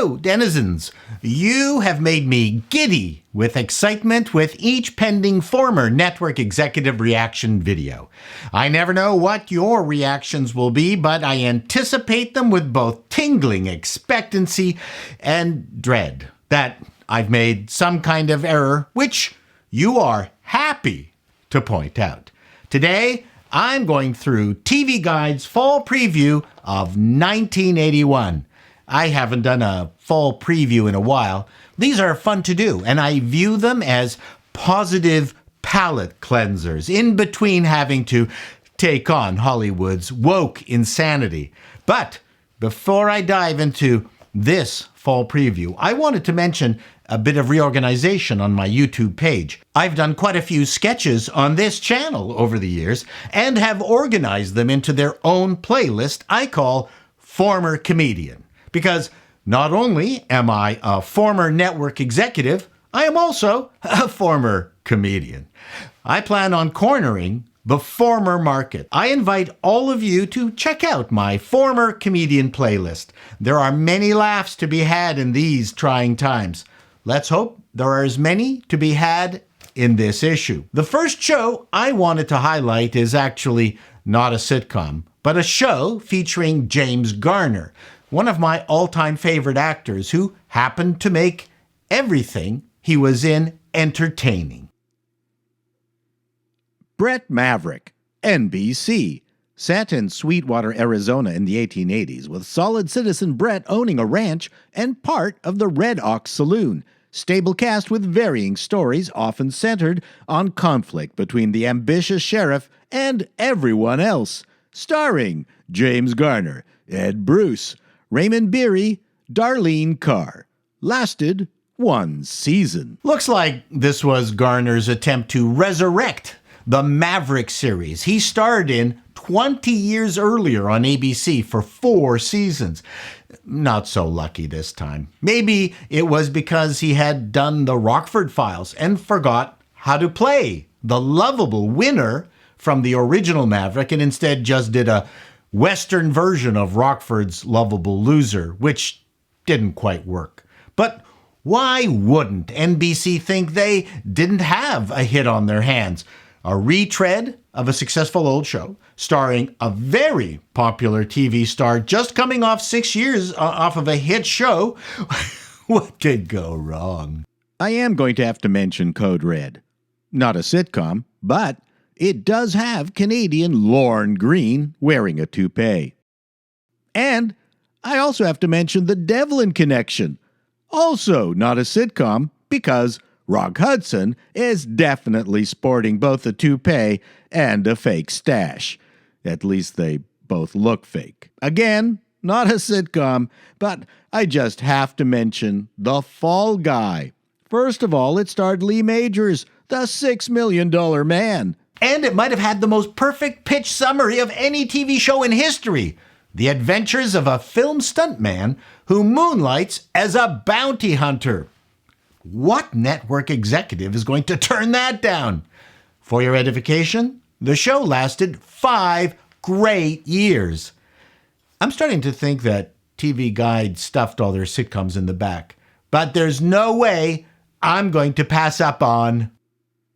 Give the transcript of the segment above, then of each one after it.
Hello, denizens. You have made me giddy with excitement with each pending former network executive reaction video. I never know what your reactions will be, but I anticipate them with both tingling expectancy and dread that I've made some kind of error, which you are happy to point out. Today, I'm going through TV Guide's fall preview of 1981. I haven't done a fall preview in a while. These are fun to do, and I view them as positive palate cleansers in between having to take on Hollywood's woke insanity. But before I dive into this fall preview, I wanted to mention a bit of reorganization on my YouTube page. I've done quite a few sketches on this channel over the years and have organized them into their own playlist I call Former Comedian. Because not only am I a former network executive, I am also a former comedian. I plan on cornering the former market. I invite all of you to check out my former comedian playlist. There are many laughs to be had in these trying times. Let's hope there are as many to be had in this issue. The first show I wanted to highlight is actually not a sitcom, but a show featuring James Garner, one of my all-time favorite actors who happened to make everything he was in entertaining. Bret Maverick, NBC. Set in Sweetwater, Arizona in the 1880s, with solid citizen Bret owning a ranch and part of the Red Ox Saloon. Stable cast with varying stories, often centered on conflict between the ambitious sheriff and everyone else. Starring James Garner, Ed Bruce, Raymond Beery, Darlene Carr. Lasted 1 season. Looks like this was Garner's attempt to resurrect the Maverick series he starred in 20 years earlier on ABC for 4 seasons. Not so lucky this time. Maybe it was because he had done the Rockford Files and forgot how to play the lovable winner from the original Maverick and instead just did a Western version of Rockford's lovable loser, which didn't quite work. But why wouldn't NBC think they didn't have a hit on their hands? A retread of a successful old show, starring a very popular TV star just coming off 6 years off of a hit show. What could go wrong? I am going to have to mention Code Red. Not a sitcom, but it does have Canadian Lorne Greene wearing a toupee. And I also have to mention the Devlin Connection. Also not a sitcom, because Rock Hudson is definitely sporting both a toupee and a fake stash. At least they both look fake. Again, not a sitcom, but I just have to mention The Fall Guy. First of all, it starred Lee Majors, the $6 Million Man. And it might have had the most perfect pitch summary of any TV show in history. The adventures of a film stuntman who moonlights as a bounty hunter. What network executive is going to turn that down? For your edification, the show lasted 5 great years. I'm starting to think that TV Guide stuffed all their sitcoms in the back, but there's no way I'm going to pass up on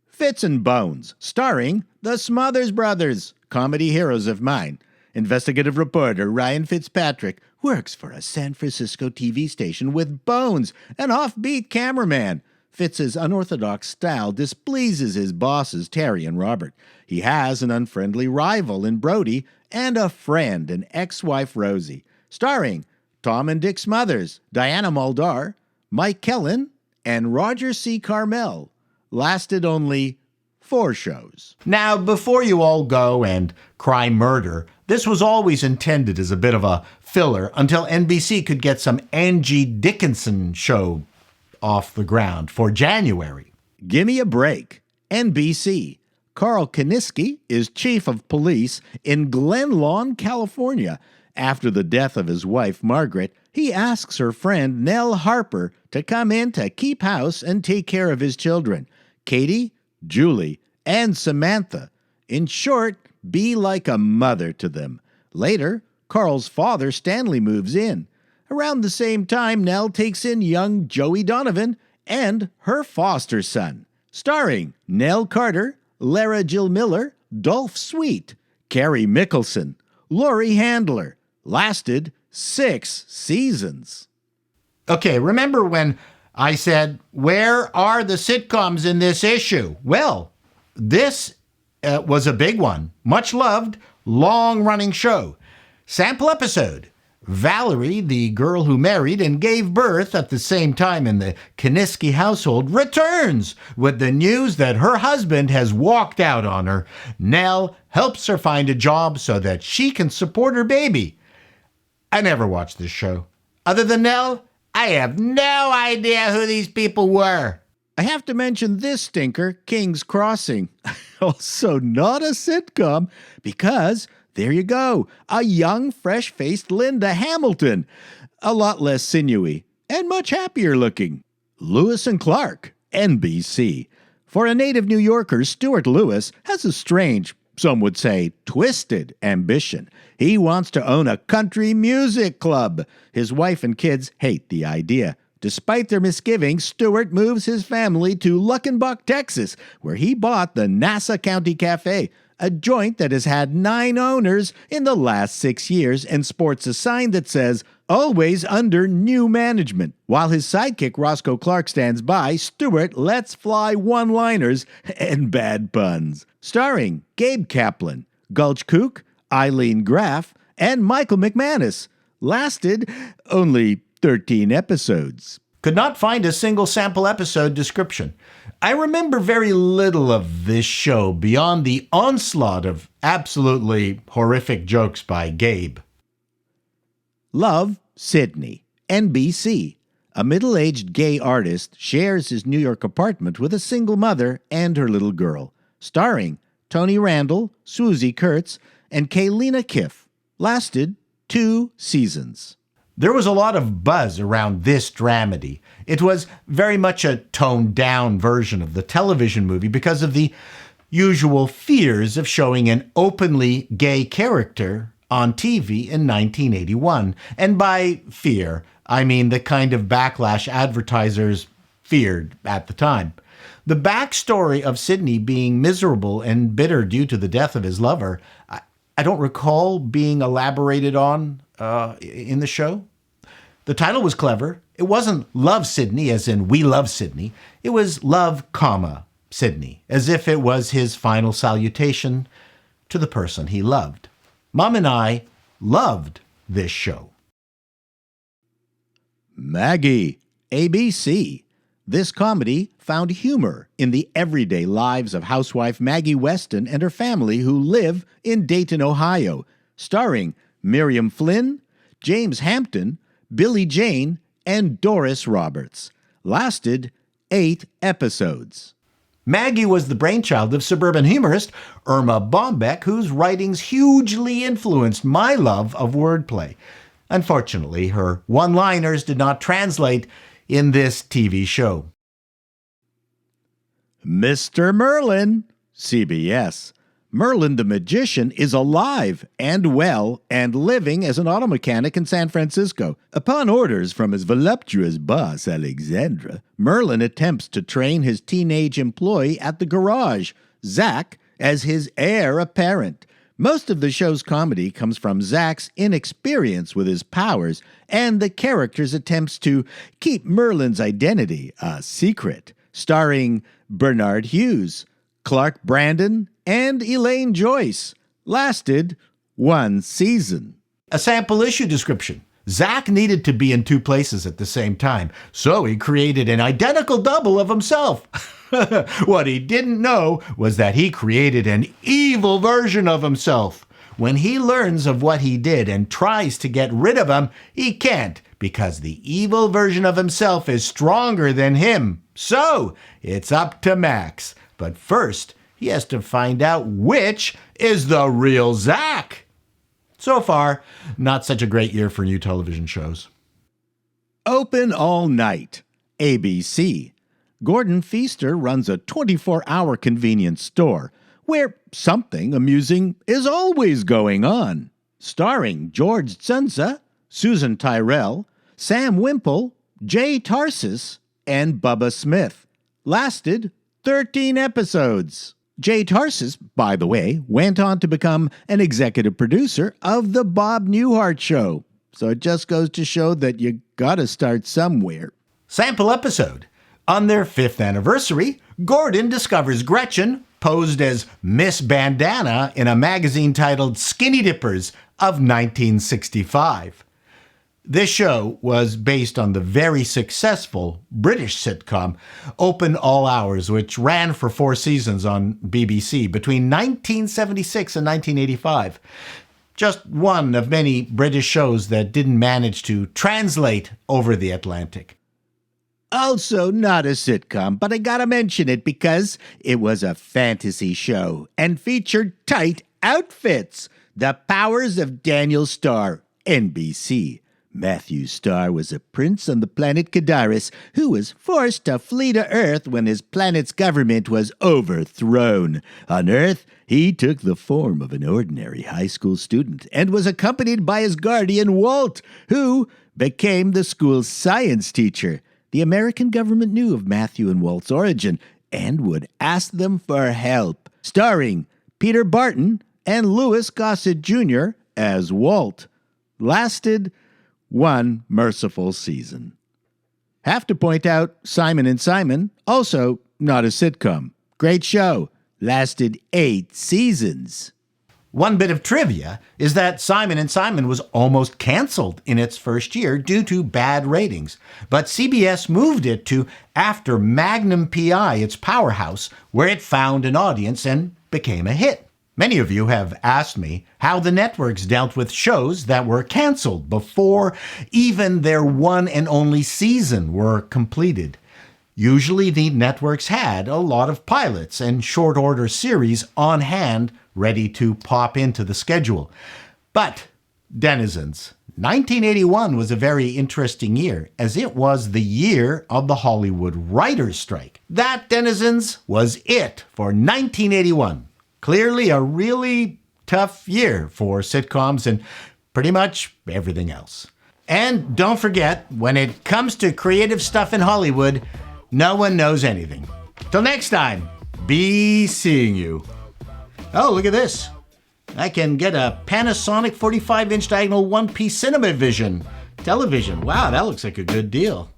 Fitz and Bones, starring the Smothers Brothers, comedy heroes of mine. Investigative reporter Ryan Fitzpatrick works for a San Francisco TV station with Bones, an offbeat cameraman. Fitz's unorthodox style displeases his bosses, Terry and Robert. He has an unfriendly rival in Brody and a friend in ex-wife Rosie. Starring Tom and Dick Smothers, Diana Muldaur, Mike Kellen, and Roger C. Carmel. Lasted only 4 shows. Now, before you all go and cry murder, this was always intended as a bit of a filler until NBC could get some Angie Dickinson show off the ground for January. Gimme a Break, NBC. Carl Kaniski is chief of police in Glen Lawn, California. After the death of his wife, Margaret, he asks her friend Nell Harper to come in to keep house and take care of his children, Katie, Julie, and Samantha. In short, be like a mother to them. Later, Carl's father, Stanley, moves in. Around the same time, Nell takes in young Joey Donovan and her foster son, starring Nell Carter, Lara Jill Miller, Dolph Sweet, Carrie Mickelson, Laurie Handler. Lasted 6 seasons. Okay, remember when I said, where are the sitcoms in this issue? Well, this was a big one. Much loved, long-running show. Sample episode. Valerie, the girl who married and gave birth at the same time in the Kaniski household, returns with the news that her husband has walked out on her. Nell helps her find a job so that she can support her baby. I never watched this show. Other than Nell, I have no idea who these people were. I have to mention this stinker, King's Crossing. Also not a sitcom, because there you go, a young, fresh-faced Linda Hamilton. A lot less sinewy and much happier looking. Lewis and Clark, NBC. For a native New Yorker, Stuart Lewis has a strange, some would say twisted, ambition. He wants to own a country music club. His wife and kids hate the idea. Despite their misgivings, Stewart moves his family to Luckenbach, Texas, where he bought the Nassau County Cafe, a joint that has had 9 owners in the last 6 years and sports a sign that says, always under new management. While his sidekick Roscoe Clark stands by, Stewart lets fly one-liners and bad puns. Starring Gabe Kaplan, Gulch Kook, Eileen Graff, and Michael McManus. Lasted only 13 episodes. Could not find a single sample episode description. I remember very little of this show beyond the onslaught of absolutely horrific jokes by Gabe. Love, Sidney, NBC. A middle-aged gay artist shares his New York apartment with a single mother and her little girl. Starring Tony Randall, Swoozie Kurtz, and Kaylina Kiff. Lasted 2 seasons. There was a lot of buzz around this dramedy. It was very much a toned-down version of the television movie because of the usual fears of showing an openly gay character on TV in 1981. And by fear, I mean the kind of backlash advertisers feared at the time. The backstory of Sidney being miserable and bitter due to the death of his lover, I don't recall being elaborated on in the show. The title was clever. It wasn't Love Sidney as in We Love Sidney. It was Love, Sidney, as if it was his final salutation to the person he loved. Mom and I loved this show. Maggie, ABC. This comedy found humor in the everyday lives of housewife Maggie Weston and her family who live in Dayton, Ohio, starring Miriam Flynn, James Hampton, Billie Jane, and Doris Roberts. Lasted 8 episodes. Maggie was the brainchild of suburban humorist Irma Bombeck, whose writings hugely influenced my love of wordplay. Unfortunately, her one-liners did not translate in this TV show. Mr. Merlin, CBS. Merlin the magician is alive and well and living as an auto mechanic in San Francisco. Upon orders from his voluptuous boss, Alexandra, Merlin attempts to train his teenage employee at the garage, Zach, as his heir apparent. Most of the show's comedy comes from Zach's inexperience with his powers and the character's attempts to keep Merlin's identity a secret, starring Bernard Hughes, Clark Brandon, and Elaine Joyce. Lasted 1 season. A sample issue description. Zach needed to be in 2 places at the same time, so he created an identical double of himself. What he didn't know was that he created an evil version of himself. When he learns of what he did and tries to get rid of him, he can't, because the evil version of himself is stronger than him. So, it's up to Max. But first, he has to find out which is the real Zach. So far, not such a great year for new television shows. Open all night. ABC. Gordon Feaster runs a 24-hour convenience store where something amusing is always going on. Starring George Tsunza, Susan Tyrell, Sam Wimple, Jay Tarsis, and Bubba Smith. Lasted 13 episodes. Jay Tarsis, by the way, went on to become an executive producer of The Bob Newhart Show. So it just goes to show that you gotta start somewhere. Sample episode. On their 5th anniversary, Gordon discovers Gretchen posed as Miss Bandana in a magazine titled Skinny Dippers of 1965. This show was based on the very successful British sitcom Open All Hours, which ran for 4 seasons on BBC between 1976 and 1985. Just one of many British shows that didn't manage to translate over the Atlantic. Also not a sitcom, but I gotta mention it because it was a fantasy show and featured tight outfits. The Powers of Daniel Starr, NBC. Matthew Starr was a prince on the planet Kadaris who was forced to flee to Earth when his planet's government was overthrown. On Earth, he took the form of an ordinary high school student and was accompanied by his guardian, Walt, who became the school's science teacher. The American government knew of Matthew and Walt's origin and would ask them for help. Starring Peter Barton and Louis Gossett Jr. as Walt. Lasted 1 merciful season. Have to point out Simon and Simon, also not a sitcom. Great show. Lasted 8 seasons. One bit of trivia is that Simon and Simon was almost canceled in its first year due to bad ratings, but CBS moved it to after Magnum PI, its powerhouse, where it found an audience and became a hit. Many of you have asked me how the networks dealt with shows that were canceled before even their one and only season were completed. Usually the networks had a lot of pilots and short order series on hand ready to pop into the schedule. But, denizens, 1981 was a very interesting year, as it was the year of the Hollywood writers' strike. That, denizens, was it for 1981. Clearly a really tough year for sitcoms and pretty much everything else. And don't forget, when it comes to creative stuff in Hollywood, no one knows anything. Till next time, be seeing you. Oh, look at this. I can get a Panasonic 45-inch diagonal one-piece CinemaVision television. Wow, that looks like a good deal.